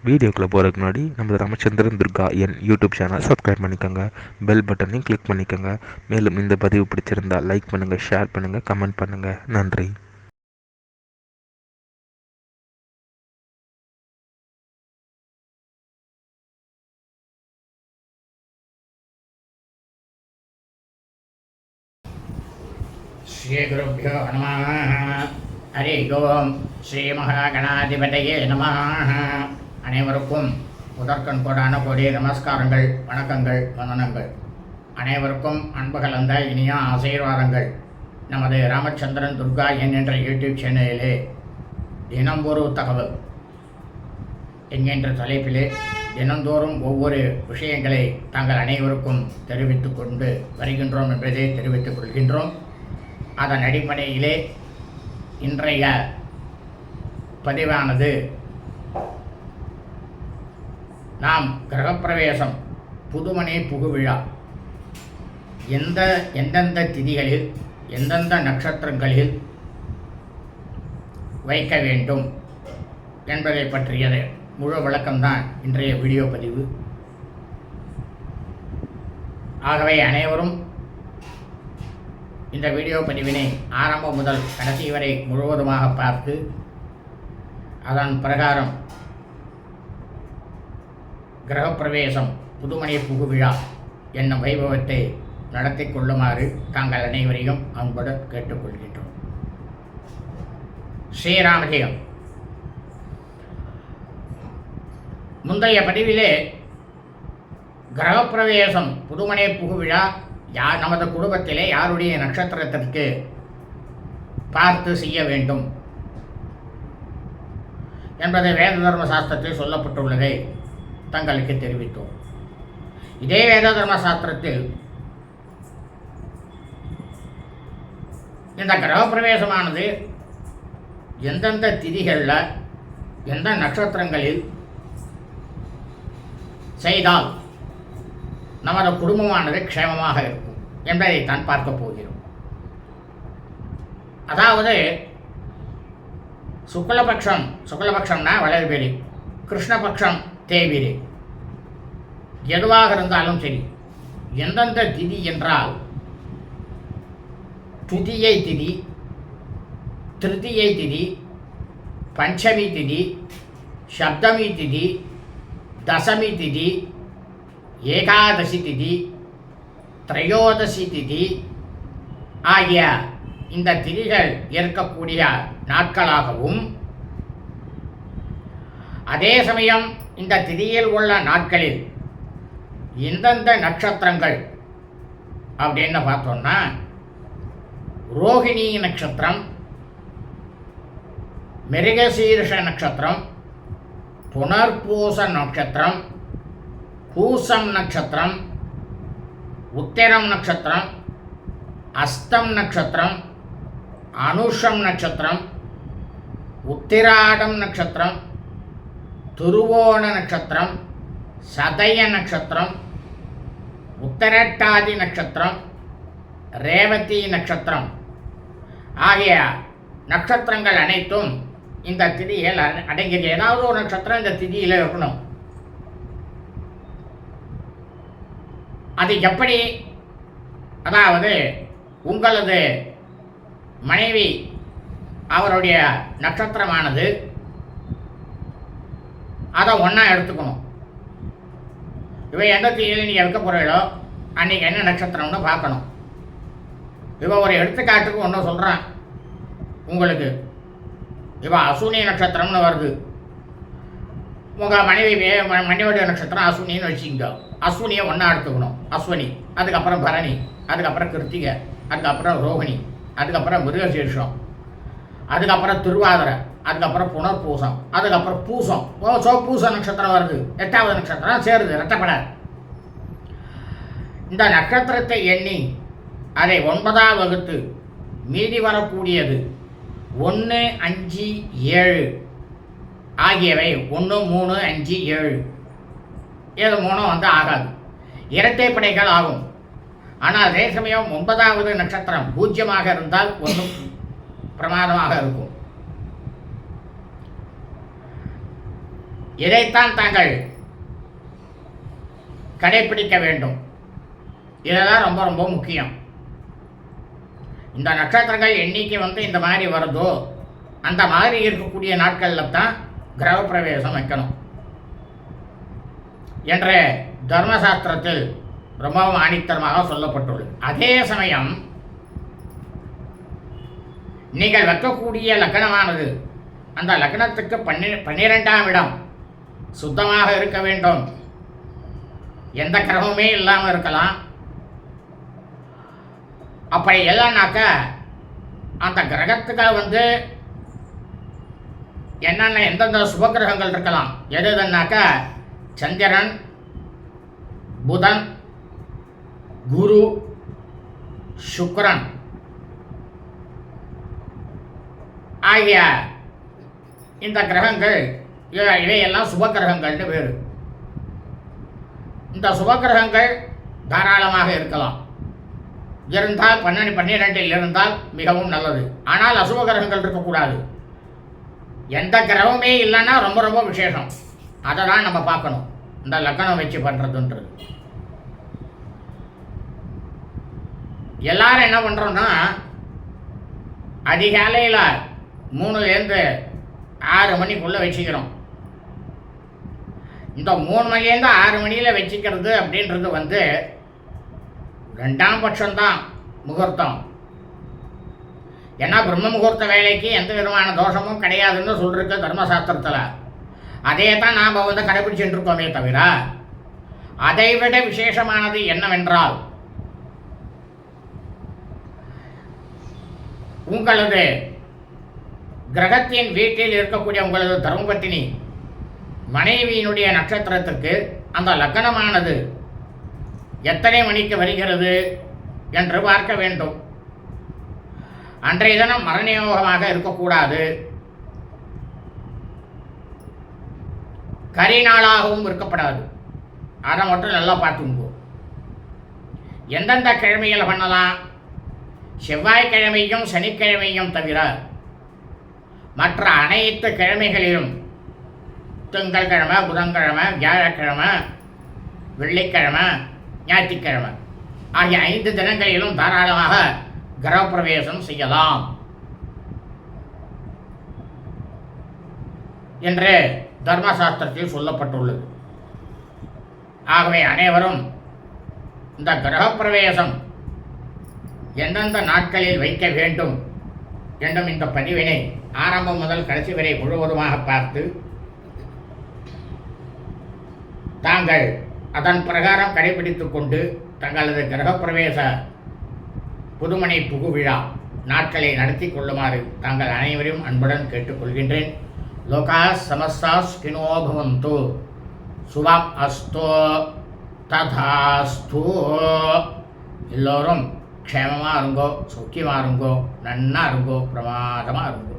வீடியோக்குள்ளே போகிறதுக்கு முன்னாடி நம்ம ராமச்சந்திரன் துர்கா என் யூடியூப் சேனல் சப்ஸ்கிரைப் பண்ணிக்கோங்க, பெல் பட்டனையும் கிளிக் பண்ணிக்கோங்க. மேலும் இந்த பதிவு பிடிச்சிருந்தால் லைக் பண்ணுங்கள், ஷேர் பண்ணுங்கள், கமெண்ட் பண்ணுங்கள். நன்றி. ஸ்ரீகுருப்போ நம. ஹரி ஓம். ஸ்ரீ மகாகணாதிபதியே நம. அனைவருக்கும் முதற்கண் கோடான கோடி நமஸ்காரங்கள், வணக்கங்கள், வந்தனங்கள். அனைவருக்கும் அன்பு கலந்த இனிய ஆசீர்வாதங்கள். நமது ராமச்சந்திரன் துர்கா என்ற யூடியூப் சேனலிலே தினம் ஒரு தகவல் என்கின்ற தலைப்பிலே தினந்தோறும் ஒவ்வொரு விஷயங்களை தாங்கள் அனைவருக்கும் தெரிவித்துக் கொண்டு வருகின்றோம் என்பதை தெரிவித்துக் கொள்கின்றோம். அதன் அடிப்படையிலே இன்றைய பதிவானது நாம் கிரகப்பிரவேசம் புதுமனை புகுவிழா எந்தெந்த திதிகளில் எந்தெந்த நட்சத்திரங்களில் வைக்க வேண்டும் என்பதை பற்றியது முழு விளக்கம்தான் இன்றைய வீடியோ பதிவு. ஆகவே அனைவரும் இந்த வீடியோ பதிவினை ஆரம்பம் முதல் கடைசி வரை முழுவதுமாக பார்த்து அதன் பிரகாரம் கிரகப்பிரவேசம் புதுமனை புகுவிழா என்னும் வைபவத்தை நடத்தி கொள்ளுமாறு தாங்கள் அனைவரையும் அன்புடன் கேட்டுக்கொள்கின்றோம். ஸ்ரீராமஜெயம். முந்தைய பதிவிலே கிரகப்பிரவேசம் புதுமனை புகுவிழா நமது குடும்பத்திலே யாருடைய நட்சத்திரத்திற்கு பார்த்து செய்ய வேண்டும் என்பதை வேத தர்ம சாஸ்திரத்தில் சொல்லப்பட்டுள்ளதை தங்களுக்கு தெரிவித்தோம். இதே வேத தர்ம சாஸ்திரத்தில் இந்த கிரகப்பிரவேசமானது எந்தெந்த திதிகளில் எந்த நட்சத்திரங்களில் செய்தால் நமது குடும்பமானது க்ஷேமமாக இருக்கும் என்பதைத்தான் பார்க்க போகிறோம். அதாவது சுக்லபக்ஷம்னா வளர்பிறை, கிருஷ்ணபக்ஷம் தேய்பிறை, எதுவாக இருந்தாலும் சரி, எந்தெந்த திதி என்றால் துதியை திதி, திருதியை திதி, பஞ்சமி திதி, சப்தமி திதி, தசமி திதி, ஏகாதசி திதி, திரையோதசி திதி ஆகிய இந்த திதிகள் இருக்கக்கூடிய நாட்களாகவும், அதே சமயம் இந்த திதியில் உள்ள நாட்களில் எந்தெந்த நட்சத்திரங்கள் அப்படின்னு பார்த்தோம்னா ரோஹிணி நட்சத்திரம், மிருகசீர்ஷ நட்சத்திரம், புனர்பூச நட்சத்திரம், பூசம் நட்சத்திரம், உத்திரம் நட்சத்திரம், அஸ்தம் நட்சத்திரம், அனுஷம் நட்சத்திரம், உத்திராடம் நட்சத்திரம், துருவோண நட்சத்திரம், சதய நட்சத்திரம், உத்தரட்டாதி நட்சத்திரம், ரேவதி நட்சத்திரம் ஆகிய நட்சத்திரங்கள் அனைத்தும் இந்த திதியில் அடங்கியது. ஏதாவது ஒரு நட்சத்திரம் இந்த திதியில் இருக்கணும். அது எப்படி? அதாவது உங்களது மனைவி அவருடைய நட்சத்திரமானது அதை ஒன்றா எடுத்துக்கணும். இவன் எந்த தீயில் நீங்கள் எடுக்க போகிறீங்களோ அன்றைக்கி என்ன நட்சத்திரம்னு பார்க்கணும். இவன் ஒரு எடுத்துக்காட்டுக்கு ஒன்று சொல்கிறான் உங்களுக்கு. இவன் அசுனி நட்சத்திரம்னு வருது. உங்கள் மனைவியோடைய நட்சத்திரம் அஸ்வினின்னு வச்சுக்கோ. அஸ்வினியை ஒன்றா எடுத்துக்கணும். அஸ்வினி, அதுக்கப்புறம் பரணி, அதுக்கப்புறம் கிருத்திகை, அதுக்கப்புறம் ரோஹிணி, அதுக்கப்புறம் மிருகசீர்ஷம், அதுக்கப்புறம் திருவாதிரை, அதுக்கப்புறம் புனர்பூசம், அதுக்கப்புறம் பூசம். பூச நட்சத்திரம் வருது, 8வது நட்சத்திரம் சேருது, ரெட்டப்படாது. இந்த நட்சத்திரத்தை எண்ணி அதை 9ஆக வகுத்து மீதி வரக்கூடியது 1, 5, 7 ஆகியவை 1, 3, 5, 7 ஏதோ 3 ஆகாது, இரட்டைப்படைகள் ஆகும். ஆனால் அதே சமயம் 9வது நட்சத்திரம் பூஜ்யமாக இருந்தால் 1 பிரமாதமாக இருக்கும். இதைத்தான் தாங்கள் கடைபிடிக்க வேண்டும். இதெல்லாம் ரொம்ப ரொம்ப முக்கியம். இந்த நட்சத்திரங்கள் எண்ணிக்கை இந்த மாதிரி வருதோ அந்த மாதிரி இருக்கக்கூடிய நாட்களில் தான் கிரகப்பிரவேசம் வைக்கணும் என்ற தர்மசாஸ்திரத்தில் ரொம்பவும் ஆணித்தரமாக சொல்லப்பட்டுள்ளது. அதே சமயம் நீங்கள் வைக்கக்கூடிய லக்னமானது அந்த லக்னத்துக்கு 12ஆம் இடம் சுத்தமாக இருக்க வேண்டும். எந்த கிரகமுமே இல்லாமல் இருக்கலாம். அப்படி இல்லைனாக்க அந்த கிரகத்துக்கு என்னென்ன எந்தெந்த சுபகிரகங்கள் இருக்கலாம் எதுனாக்கா சந்திரன், புதன், குரு, சுக்கிரன் ஆகிய இந்த கிரகங்கள் இவையெல்லாம் சுபகிரகங்கள்னு வேறு. இந்த சுபகிரகங்கள் தாராளமாக இருக்கலாம். இருந்தால் 12 இருந்தால் மிகவும் நல்லது. ஆனால் அசுப கிரகங்கள் இருக்கக்கூடாது. எந்த கிரகமே இல்லைன்னா ரொம்ப ரொம்ப விசேஷம். அதை தான் நம்ம பார்க்கணும் இந்த லக்னம் வச்சு பண்ணுறதுன்றது. எல்லாரும் என்ன பண்ணுறோன்னா அதிகாலையில் 3லேருந்து 6 மணிக்குள்ளே வச்சுக்கிறோம். இந்த 3 மணிலேருந்து 6 மணியில் வச்சுக்கிறது அப்படின்றது 2ஆம் பட்சம்தான் முகூர்த்தம். ஏன்னா பிரம்ம முகூர்த்த வேலைக்கு எந்த விதமான தோஷமும் கிடையாதுன்னு சொல்லிருக்கு தர்மசாஸ்திரத்தில். அதே தான் நாம் கடைபிடிச்சுட்டு இருக்கோமே தவிர அதைவிட விசேஷமானது என்னவென்றால் உங்களது கிரகத்தின் வீட்டில் இருக்கக்கூடிய உங்களது தர்மபத்தினி மனைவியினுடைய நட்சத்திரத்திற்கு அந்த லக்னமானது எத்தனை மணிக்கு வருகிறது என்று பார்க்க வேண்டும். அன்றைய தினம் மரணயோகமாக இருக்கக்கூடாது, கரிநாளாகவும் இருக்கப்படாது. அதை மட்டும் நல்லா பார்த்துங்க. எந்தெந்த கிழமையில் பண்ணலாம்? செவ்வாய்க்கிழமையும் சனிக்கிழமையும் தவிர மற்ற அனைத்து கிழமைகளிலும் திங்கட்கிழமை, புதன்கிழமை, வியாழக்கிழமை, வெள்ளிக்கிழமை, ஞாயிற்றுக்கிழமை ஆகிய 5 தினங்களிலும் தாராளமாக கிரகப்பிரவேசம் செய்யலாம் என்று தர்மசாஸ்திரத்தில் சொல்லப்பட்டுள்ளது. ஆகவே அனைவரும் இந்த கிரகப்பிரவேசம் எந்தெந்த நாட்களில் வைக்க வேண்டும் என்னும் இந்த பதிவினை ஆரம்பம் முதல் கடைசி வரை முழுவதுமாக பார்த்து தாங்கள் அதன் பிரகாரம் கடைபிடித்துக் கொண்டு தங்களது கிரகப்பிரவேச புதுமனை புகுவிழா நாட்களை நடத்தி கொள்ளுமாறு தாங்கள் அனைவரையும் அன்புடன் கேட்டுக்கொள்கின்றேன். லோகா சமஸ்தா ஸ்கினோ பவந்து சுபம் அஸ்தோ ததாஸ்து. எல்லோரும் க்ஷேமமாக இருங்கோ, சௌக்கியமாக இருங்கோ, நன்னா இருங்கோ, பிரமாதமாக இருங்கோ.